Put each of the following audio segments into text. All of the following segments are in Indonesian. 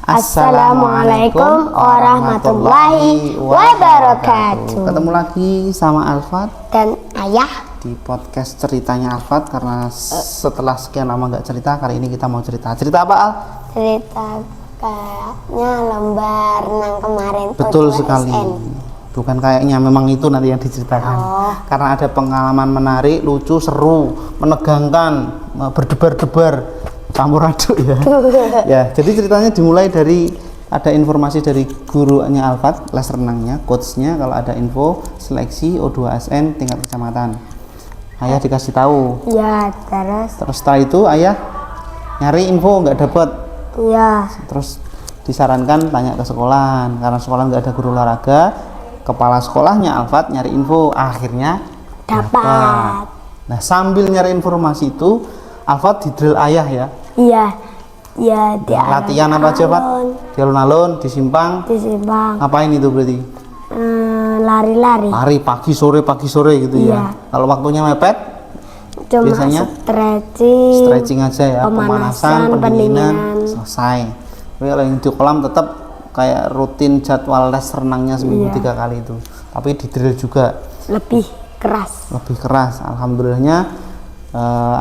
Assalamualaikum warahmatullahi wabarakatuh. Ketemu lagi sama Alfat dan Ayah di podcast ceritanya Alfat. Karena setelah sekian lama nggak cerita, kali ini kita mau cerita apa, Al? Cerita kayaknya lomba renang kemarin. Betul sekali. Bukan kayaknya, memang itu nanti yang diceritakan. Karena ada pengalaman menarik, lucu, seru, menegangkan, berdebar-debar, campur aduk ya. Ya, jadi ceritanya dimulai dari ada informasi dari gurunya Alfat, les renangnya, coachnya, kalau ada info seleksi O2ASN tingkat kecamatan. Ayah dikasih tahu. Ya, terus setelah itu ayah nyari info nggak dapat. Ya. Terus disarankan tanya ke sekolahan, karena sekolah nggak ada guru olahraga. Kepala sekolahnya Alfat nyari info, akhirnya dapat. Nah, sambil nyari informasi itu Alfat di drill ayah ya. Iya. Ya, di latihan apa aja, Pak? Di alun-alun, di simpang. Di simpang. Ngapain itu berarti? Lari-lari. Lari pagi sore gitu ya. Kalau waktunya mepet, cuma biasanya stretching aja ya, pemanasan, pendinginan, selesai. Tapi kalau yang di kolam tetap kayak rutin jadwal les renangnya seminggu 3 kali itu. Tapi di drill juga lebih keras. Alhamdulillahnya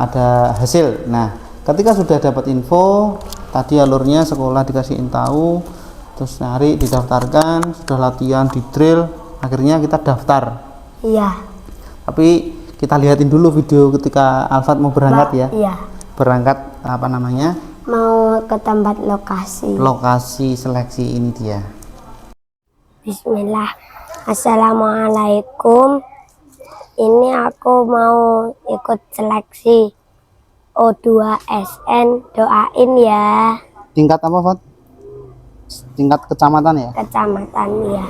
ada hasil. Nah, ketika sudah dapat info, tadi alurnya sekolah dikasihin tahu, terus nyari, didaftarkan, sudah latihan di drill, akhirnya kita daftar. Iya. Tapi kita lihatin dulu video ketika Alfat mau berangkat ya. Iya. Berangkat apa namanya? Mau ke tempat lokasi seleksi ini dia. Bismillah. Assalamualaikum. Ini aku mau ikut seleksi O2ASN, doain ya. Tingkat apa, Fat? Tingkat kecamatan ya? Kecamatan ya.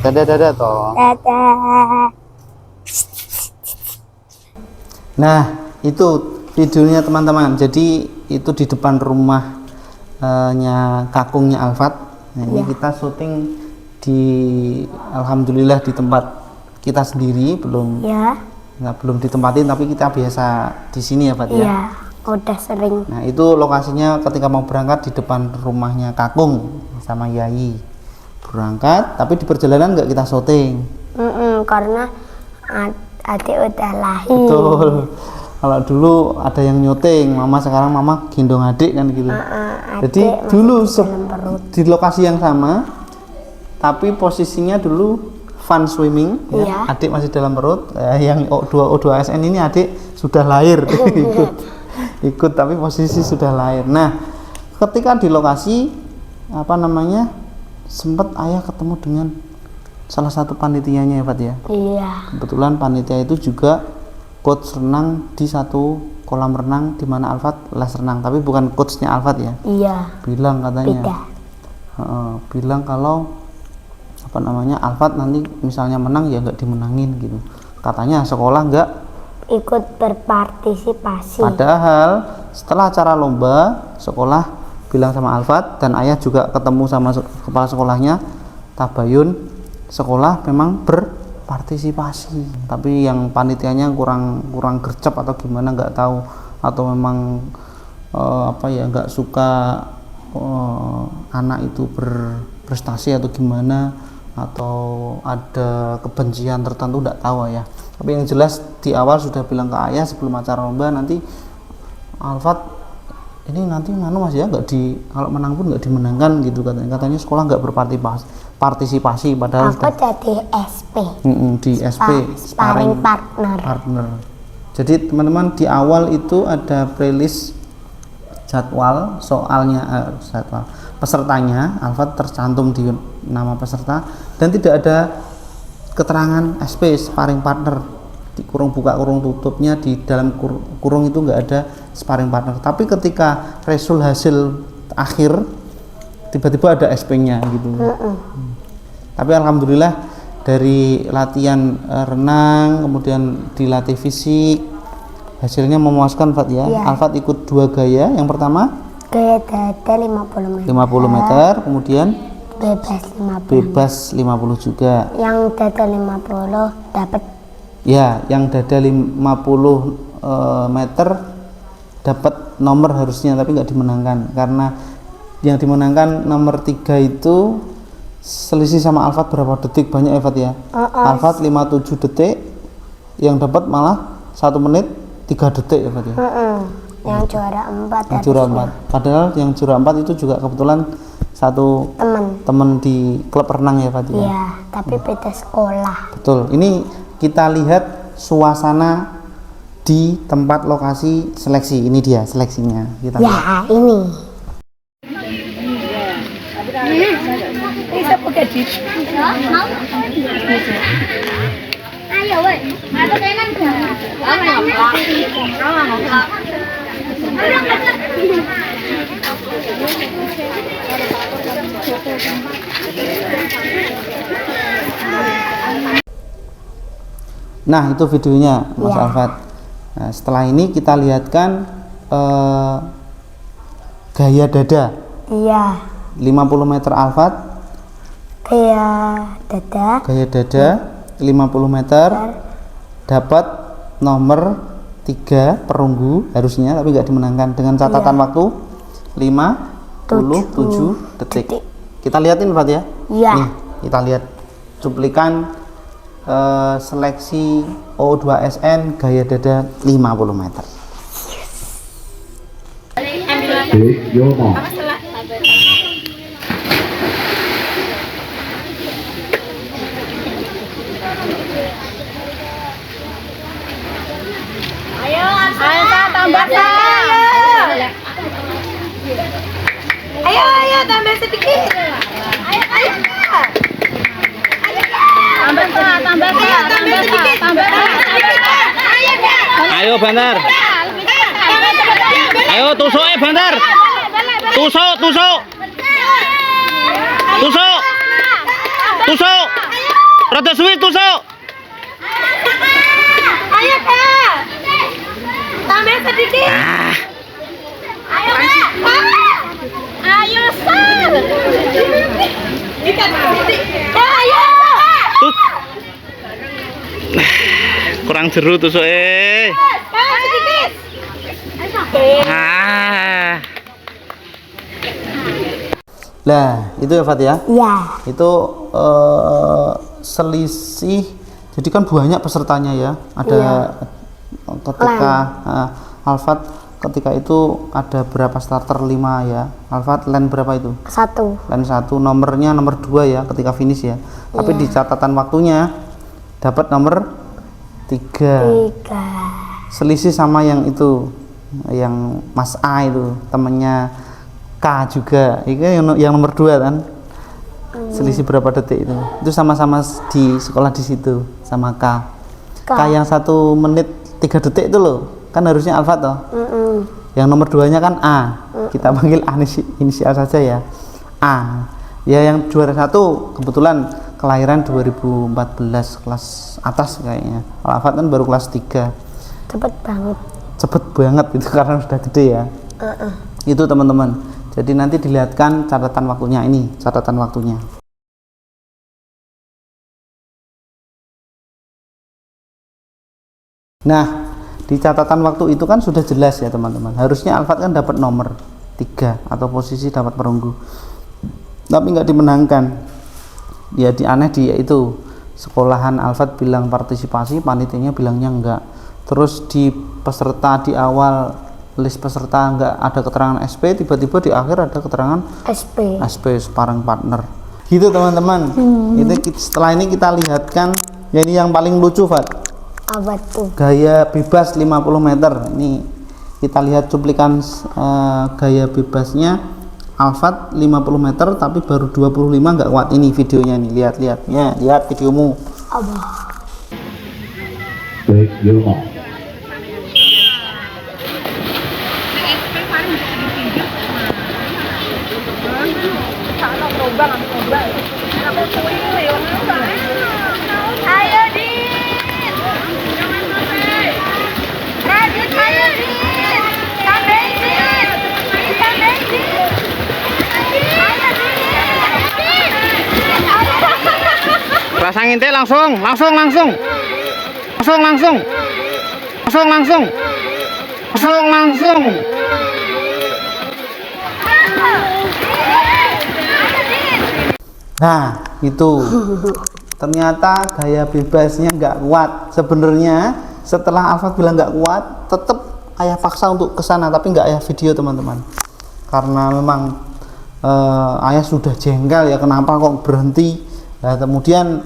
Dadah toh. Dadah. Nah, itu videonya teman-teman. Jadi itu di depan rumahnya kakungnya Alfat. Nah, ini kita syuting di, alhamdulillah di tempat kita sendiri, belum ditempatin, tapi kita biasa di sini ya, Fat ya. Iya, udah sering. Nah, itu lokasinya ketika mau berangkat di depan rumahnya kakung sama Yai. Berangkat, tapi di perjalanan nggak kita syuting. Karena adik udah lahir. Betul. Kalau dulu ada yang nyuting, mama, sekarang mama gendong adik kan gitu. Jadi dulu di lokasi yang sama, tapi posisinya dulu fun swimming, ya. Adik masih dalam perut. Yang O2ASN ini adik sudah lahir, ikut tapi posisi sudah lahir. Nah, ketika di lokasi apa namanya, sempat ayah ketemu dengan salah satu panitianya ya, Pak ya. Iya. Kebetulan panitia itu juga coach renang di satu kolam renang di mana Alfat les renang, tapi bukan coachnya Alfat ya. Iya. Bilang katanya. Bilang kalau apa namanya, Alfat nanti misalnya menang ya nggak dimenangin gitu. Katanya sekolah nggak ikut berpartisipasi. Padahal setelah acara lomba, sekolah bilang sama Alfat, dan ayah juga ketemu sama kepala sekolahnya, tabayun sekolah memang berpartisipasi, tapi yang panitianya kurang gercep atau gimana nggak tahu, atau memang nggak suka anak itu berprestasi atau gimana, atau ada kebencian tertentu, nggak tahu ya. Tapi yang jelas di awal sudah bilang ke ayah sebelum acara lomba, nanti Alfat ini nanti Mas ya, kalau menang pun nggak dimenangkan gitu katanya sekolah nggak berpartisipasi, padahal aku jadi SP. Di SP sparring partner. Jadi teman-teman, di awal itu ada playlist jadwal soalnya, jadwal pesertanya, Alfat tercantum di nama peserta, dan tidak ada keterangan SP sparring partner. Di kurung buka kurung tutupnya, di dalam kurung itu nggak ada sparring partner. Tapi ketika hasil akhir, tiba-tiba ada SP-nya gitu. Tapi alhamdulillah dari latihan renang, kemudian dilatih fisik, hasilnya memuaskan, Fat ya. Alfat ikut 2 gaya. Yang pertama gaya dada 50 meter, kemudian bebas 50 juga. Yang dada 50 dapat. Ya, yang dada 50 meter dapat nomor harusnya, tapi nggak dimenangkan karena yang dimenangkan nomor 3 itu selisih sama Alfat berapa detik banyak ya Fat ya. Alfat 57 detik, yang dapat malah 1 menit 3 detik ya Fat ya. Yang juara 4. Yang juara 4. Padahal yang juara 4 itu juga kebetulan satu teman di klub renang ya Fat ya. Iya, tapi beda sekolah. Betul. Ini kita lihat suasana di tempat lokasi seleksi. Ini dia seleksinya. Kita lihat. Ya, ini. Bisa pakai jeep. Mau? Ayo, woi. Ada kainan enggak? Nah, itu videonya Mas Alfat. Nah, setelah ini kita lihatkan gaya dada. Iya. 50 meter Alfat. Gaya dada 50 meter. Dapat nomor 3 perunggu harusnya, tapi nggak dimenangkan dengan catatan waktu 57 detik. Kita lihatin Fat ya. Iya. Nih, kita lihat cuplikan seleksi O2SN gaya dada 50 meter. Ayo, tambah ayo tambah sedikit. Ayo. Tambah sedikit. Ayo Bantar. Ayo tusuk Bantar. Tusuk. Rada suwi tusuk. Ayo Kak. Tambah sedikit. Ayo Kak. Ayo Sal. Ayo. Kurang jeru tusuk Sedikit. Lah, itu ya Fat ya. Iya. Itu selisih. Jadi kan banyak pesertanya ya. Ada ketika Alfat ketika itu ada berapa starter 5 ya. Alfat line berapa itu? 1. Line 1, nomornya nomor 2 ya ketika finish ya. Tapi di catatan waktunya dapat nomor 3. Selisih sama yang itu, yang Mas A itu, temennya K juga. Itu yang nomor 2 kan. Selisih berapa detik itu? Itu sama-sama di sekolah di situ sama K. K yang 1 menit 3 detik itu loh. Kan harusnya Alfat toh. Yang nomor 2-nya kan A. Kita panggil A inisial saja ya. A. Ya yang juara 1 kebetulan kelahiran 2014 kelas atas kayaknya. Alfat kan baru kelas 3. Cepet banget itu karena sudah gede ya. Itu teman-teman. Jadi nanti dilihatkan catatan waktunya, ini catatan waktunya. Nah, di catatan waktu itu kan sudah jelas ya teman-teman. Harusnya Alfat kan dapat nomor 3 atau posisi dapat perunggu. Tapi nggak dimenangkan. Ya aneh dia itu. Sekolahan Alfat bilang partisipasi, panitianya bilangnya enggak. Terus di peserta di awal list peserta nggak ada keterangan SP, tiba-tiba di akhir ada keterangan SP sparring partner. Gitu teman-teman. Setelah ini kita lihatkan ya, ini yang paling lucu Fat. Apa tuh? Gaya bebas 50 meter. Ini kita lihat cuplikan gaya bebasnya Alfat 50 meter tapi baru 25 nggak kuat. Ini videonya nih, lihat ya, lihat videomu. Ayo Din. Rajin ayo Din. Tambah Din. Rasa ngintik langsung. Nah itu ternyata gaya bebasnya nggak kuat. Sebenarnya setelah Alfat bilang nggak kuat, tetap ayah paksa untuk kesana, tapi nggak ayah video teman-teman, karena memang ayah sudah jengkel ya, kenapa kok berhenti. Nah kemudian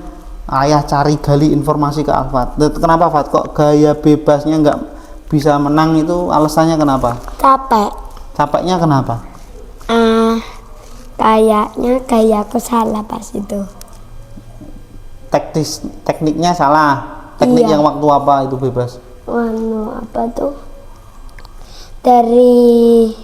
ayah cari gali informasi ke Alfat, kenapa Fat kok gaya bebasnya nggak bisa menang, itu alasannya kenapa? Capeknya kenapa? Kayaknya gayaku salah pas itu. Tekniknya salah. Teknik Iya. yang waktu apa itu bebas? Apa tuh? Dari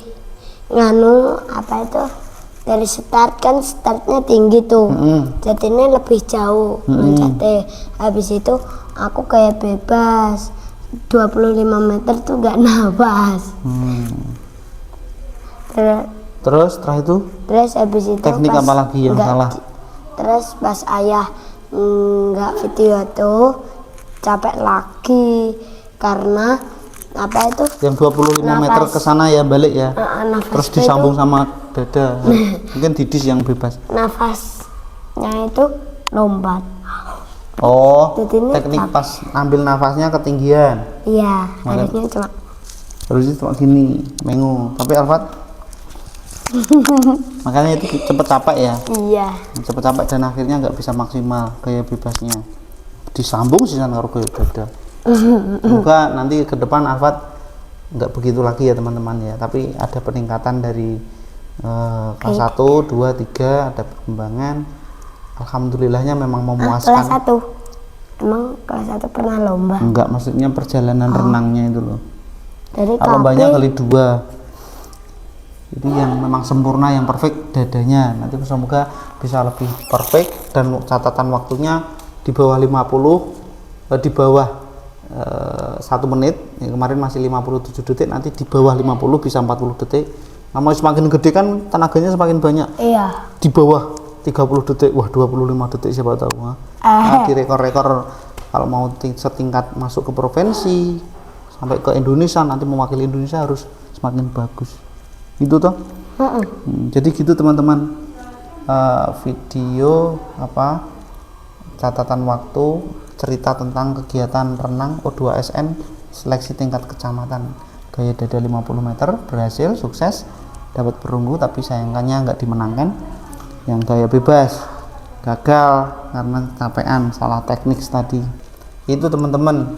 dari start kan, startnya tinggi tuh. Jadinya lebih jauh loncatnya. Habis itu aku kayak bebas 25 meter tuh gak nafas. Terus setelah itu Terus habis itu teknik apa lagi yang salah? Terus pas ayah nggak video tuh capek lagi karena apa itu yang 25 meter ke sana ya balik ya. nafasnya Terus disambung sama dada. Mungkin didis yang bebas. nafasnya itu lompat. Oh, Jadinya teknik pas ambil nafasnya ketinggian. Iya, Makanya- harusnya Harusnya cuma gini, mengu. Tapi Alfat makanya itu cepet capek ya. iya. Cepet capek dan akhirnya nggak bisa maksimal gaya bebasnya. Disambung sih karo gaya dada. Semoga nanti ke depan Alfat nggak begitu lagi ya teman-teman ya, tapi ada peningkatan dari kelas 1, 2, 3 ada perkembangan. Alhamdulillahnya memang Kelas memuaskan. 1 emang kelas 1 pernah lomba. Enggak, maksudnya perjalanan renangnya itu loh. Dari Lombanya KP kali 2. Jadi yang memang sempurna, yang perfect dadanya. Nanti semoga bisa lebih perfect dan catatan waktunya di bawah 50, di bawah 1 menit. Ya, kemarin masih 57 detik, nanti di bawah 50 bisa 40 detik. Namun semakin gede kan tenaganya semakin banyak. iya. Di bawah 30 detik, wah 25 detik siapa tahu. Di rekor-rekor kalau mau setingkat masuk ke provinsi sampai ke Indonesia, nanti mewakili Indonesia harus semakin bagus. Itu toh. Jadi gitu teman-teman. Video catatan waktu, cerita tentang kegiatan renang O2SN seleksi tingkat kecamatan gaya dada 50 meter berhasil, sukses, dapat perunggu, tapi sayangnya nggak dimenangkan. Yang gaya bebas gagal karena capean, salah teknik tadi. Itu teman-teman,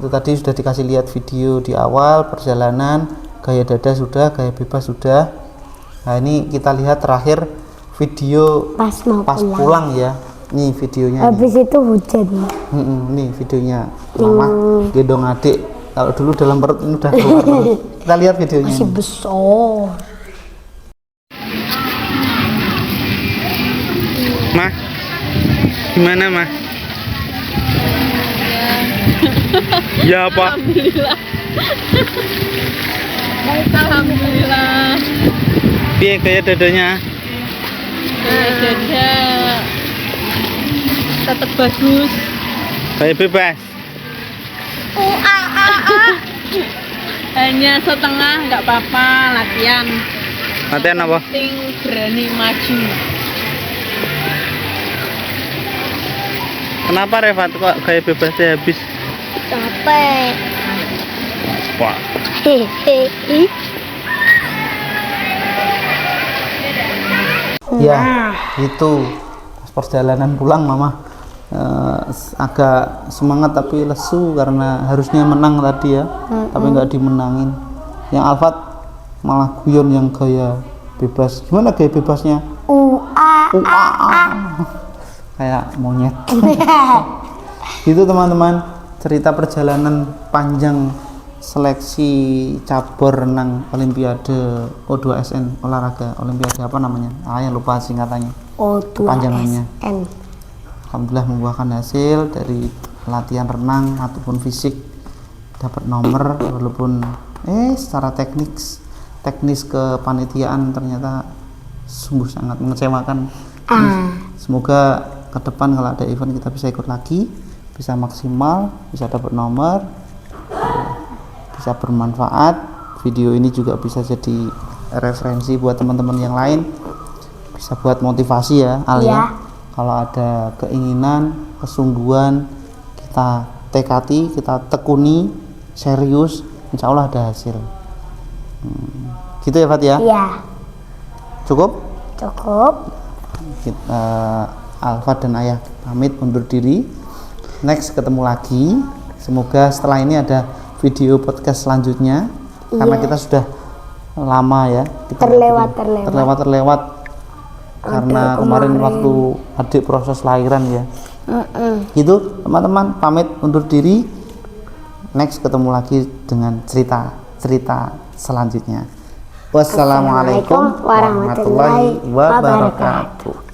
itu tadi sudah dikasih lihat video di awal perjalanan, gaya dada sudah, gaya bebas sudah. Nah ini kita lihat terakhir video Pas mau pulang ya. Nih videonya nih. Habis itu hujan. Nih videonya mama gendong adik. Kalau dulu dalam perut, ini udah keluar perut. Kita lihat videonya Masih nih. besar. Mah, gimana mah? Ya apa? Alhamdulillah. Piye gaya dadanya? Dada tetap bagus. Gaya bebas. Hanya setengah nggak apa-apa, latihan. Latihan apa? Penting berani maju. Kenapa Reva kok gaya bebasnya habis? Capek. Wah, Ya, itu pas perjalanan pulang mama agak semangat tapi lesu karena harusnya menang tadi ya, tapi nggak dimenangin. Yang Alfat malah guyon yang gaya bebas. Gimana gaya bebasnya? Kayak monyet. Itu teman-teman, cerita perjalanan panjang seleksi cabur renang Olimpiade O2SN, olahraga Olimpiade apa namanya? Yang lupa singkatannya. Panjangannya. O2SN. Alhamdulillah membuahkan hasil dari latihan renang ataupun fisik, dapat nomor walaupun secara teknis kepanitiaan ternyata sungguh sangat mengecewakan. Semoga ke depan kalau ada event kita bisa ikut lagi, bisa maksimal, bisa dapat nomor, bisa bermanfaat. Video ini juga bisa jadi referensi buat teman-teman yang lain, bisa buat motivasi ya Al ya. Kalau ada keinginan, kesungguhan, kita tekati, kita tekuni, serius, insya Allah ada hasil. Gitu ya Fat ya? Iya, Cukup? cukup. Kita Alfa dan Ayah pamit undur diri. Next ketemu lagi. Semoga setelah ini ada video podcast selanjutnya. Karena kita sudah lama ya. Kita terlewat. Karena kemarin waktu adik proses lahiran ya. Gitu teman-teman, pamit undur diri. Next ketemu lagi dengan cerita selanjutnya. Wassalamualaikum warahmatullahi wabarakatuh.